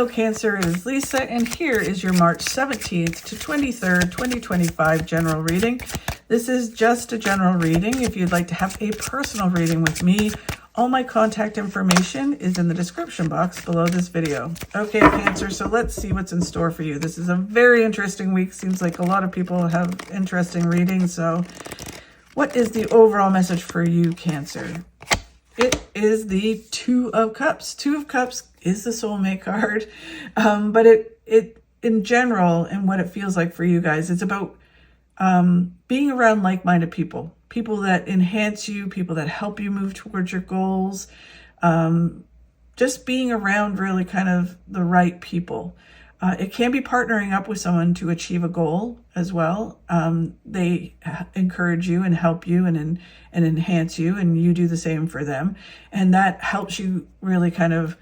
Hello Cancer, it is Lisa, and here is your March 17th to 23rd, 2025 general reading. This is just a general reading. If you'd like to have a personal reading with me, all my contact information is in the description box below this video. Okay, Cancer, so let's see what's in store for you. This is a very interesting week. Seems like a lot of people have interesting readings. So what is the overall message for you, Cancer? It is the Two of Cups. Two of Cups is the soulmate card, but it in general, and what it feels like for you guys, it's about being around like-minded people, people that enhance you, people that help you move towards your goals, just being around really kind of the right people. It can be partnering up with someone to achieve a goal as well. They encourage you and help you and enhance you, and you do the same for them. And that helps you really kind of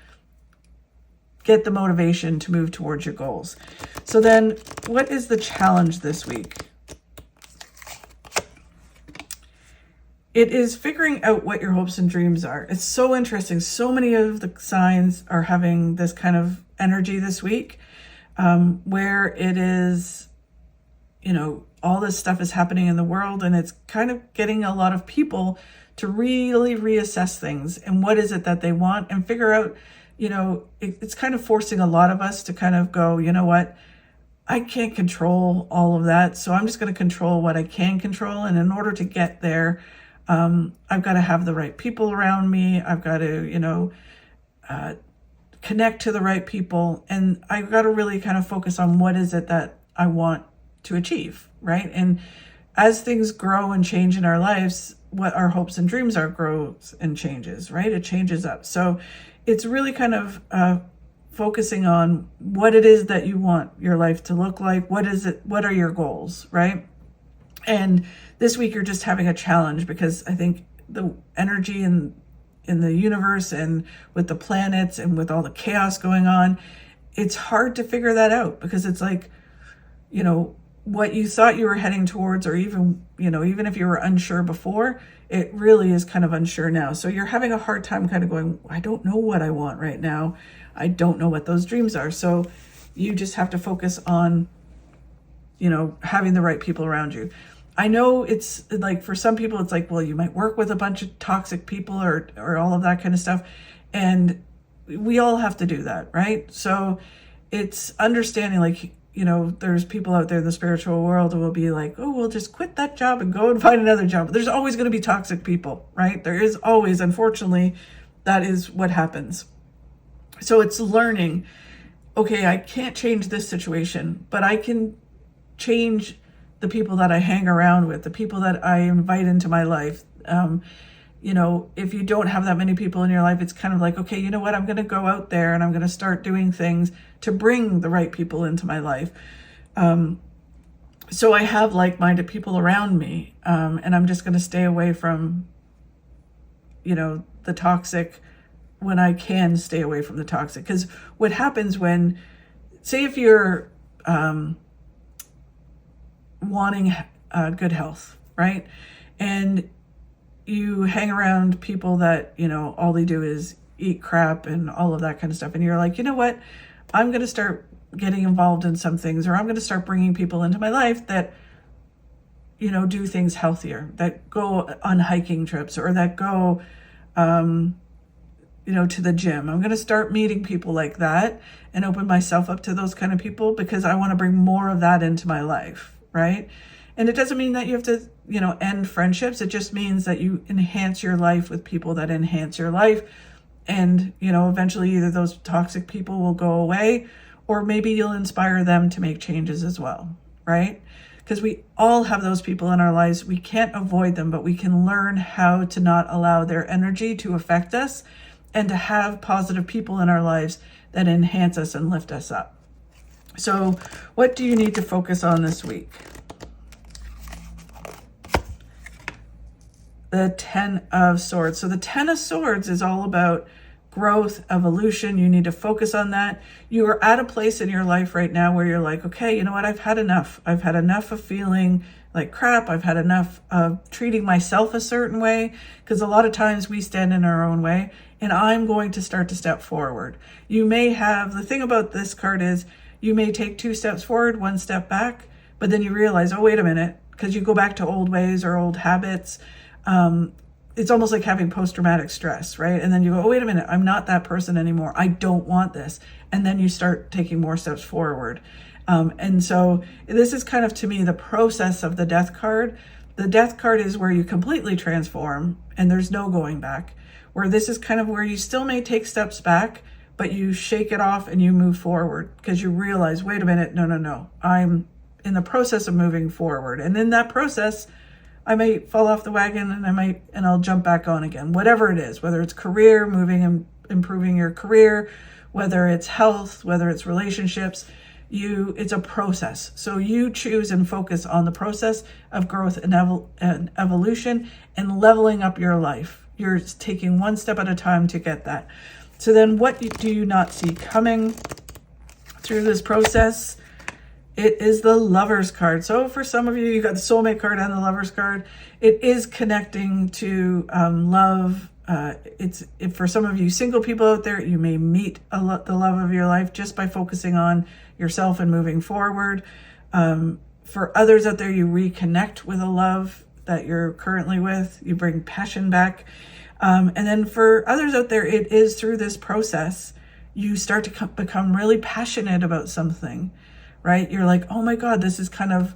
get the motivation to move towards your goals. So then what is the challenge this week? It is figuring out what your hopes and dreams are. It's so interesting. So many of the signs are having this kind of energy this week. Where it is, all this stuff is happening in the world, and it's kind of getting a lot of people to really reassess things and what is it that they want and figure out, it's kind of forcing a lot of us to kind of go, you know what, I can't control all of that. So I'm just going to control what I can control. And in order to get there, I've got to have the right people around me. I've got to, connect to the right people, and I've got to really kind of focus on what is it that I want to achieve, right? And as things grow and change in our lives, what our hopes and dreams are grows and changes, right? It changes up. So it's really kind of focusing on what it is that you want your life to look like. What is it? What are your goals, right? And this week you're just having a challenge because I think the energy in the universe and with the planets and with all the chaos going on, it's hard to figure that out because it's like, what you thought you were heading towards, or even if you were unsure before, it really is kind of unsure now. So you're having a hard time kind of going, I don't know what I want right now. I don't know what those dreams are. So you just have to focus on, having the right people around you. I know it's like for some people, it's like, well, you might work with a bunch of toxic people or all of that kind of stuff. And we all have to do that, right? So it's understanding like, there's people out there in the spiritual world who will be like, oh, we'll just quit that job and go and find another job. But there's always going to be toxic people, right? There is always, unfortunately, that is what happens. So it's learning, okay, I can't change this situation, but I can change the people that I hang around with, the people that I invite into my life. If you don't have that many people in your life, it's kind of like, okay, you know what? I'm going to go out there and I'm going to start doing things to bring the right people into my life. So I have like-minded people around me, and I'm just going to stay away from, the toxic when I can stay away from the toxic. Because what happens when, say if you're wanting good health, right? And you hang around people that, all they do is eat crap and all of that kind of stuff. And you're like, you know what? I'm going to start getting involved in some things, or I'm going to start bringing people into my life that, do things healthier, that go on hiking trips, or that go, to the gym. I'm going to start meeting people like that and open myself up to those kind of people because I want to bring more of that into my life. Right? And it doesn't mean that you have to, end friendships. It just means that you enhance your life with people that enhance your life. And, eventually either those toxic people will go away, or maybe you'll inspire them to make changes as well. Right? Because we all have those people in our lives. We can't avoid them, but we can learn how to not allow their energy to affect us and to have positive people in our lives that enhance us and lift us up. So what do you need to focus on this week? The 10 of Swords. So the 10 of Swords is all about growth, evolution. You need to focus on that. You are at a place in your life right now where you're like, okay, you know what? I've had enough. I've had enough of feeling like crap. I've had enough of treating myself a certain way, because a lot of times we stand in our own way. and I'm going to start to step forward. You may have, the thing about this card is you may take 2 steps forward, 1 step back, but then you realize, oh, wait a minute, because you go back to old ways or old habits. It's almost like having post-traumatic stress, right? And then you go, oh, wait a minute, I'm not that person anymore. I don't want this. And then you start taking more steps forward. And so this is kind of, to me, the process of the death card. The death card is where you completely transform and there's no going back. Where this is kind of where you still may take steps back, but you shake it off and you move forward because you realize, wait a minute, no. I'm in the process of moving forward. And in that process, I might fall off the wagon and I'll jump back on again, whatever it is, whether it's career, moving and improving your career, whether it's health, whether it's relationships, it's a process. So you choose and focus on the process of growth and evolution and leveling up your life. You're taking 1 step at a time to get that. So then what do you not see coming through this process? It is the Lovers card. So for some of you, you got the Soulmate card and the Lovers card. It is connecting to love. For some of you single people out there, you may meet the love of your life just by focusing on yourself and moving forward. For others out there, you reconnect with a love that you're currently with. You bring passion back. And then for others out there, it is through this process, you start to become really passionate about something. Right? You're like, oh my God, this is kind of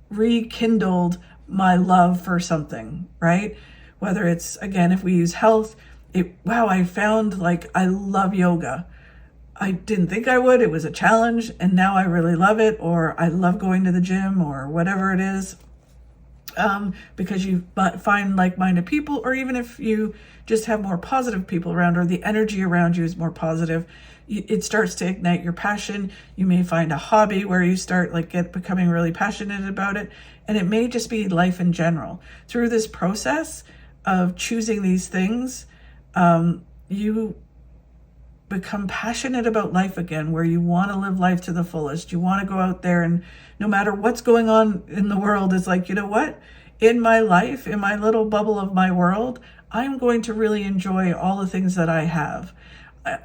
rekindled my love for something, right? Whether it's, again, if we use health, wow, I found like I love yoga. I didn't think I would. It was a challenge and now I really love it, or I love going to the gym or whatever it is. Because you find like-minded people, or even if you just have more positive people around, or the energy around you is more positive, it starts to ignite your passion. You may find a hobby where you start becoming really passionate about it. And it may just be life in general. Through this process of choosing these things, you become passionate about life again, where you want to live life to the fullest. You want to go out there, and no matter what's going on in the world, it's like, you know what? In my life, in my little bubble of my world, I'm going to really enjoy all the things that I have.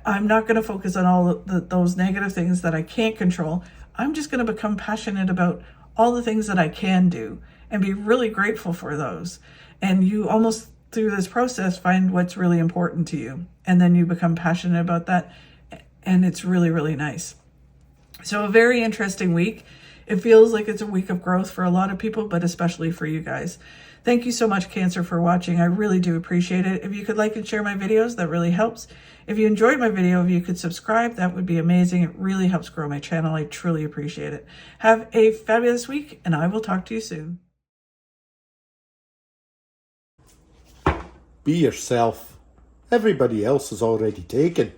I'm not going to focus on all those negative things that I can't control. I'm just going to become passionate about all the things that I can do and be really grateful for those. And you almost, through this process, find what's really important to you. And then you become passionate about that. And it's really, really nice. So a very interesting week. It feels like it's a week of growth for a lot of people, but especially for you guys. Thank you so much, Cancer, for watching. I really do appreciate it. If you could like and share my videos, that really helps. If you enjoyed my video, if you could subscribe, that would be amazing. It really helps grow my channel. I truly appreciate it. Have a fabulous week, and I will talk to you soon. Be yourself. Everybody else is already taken.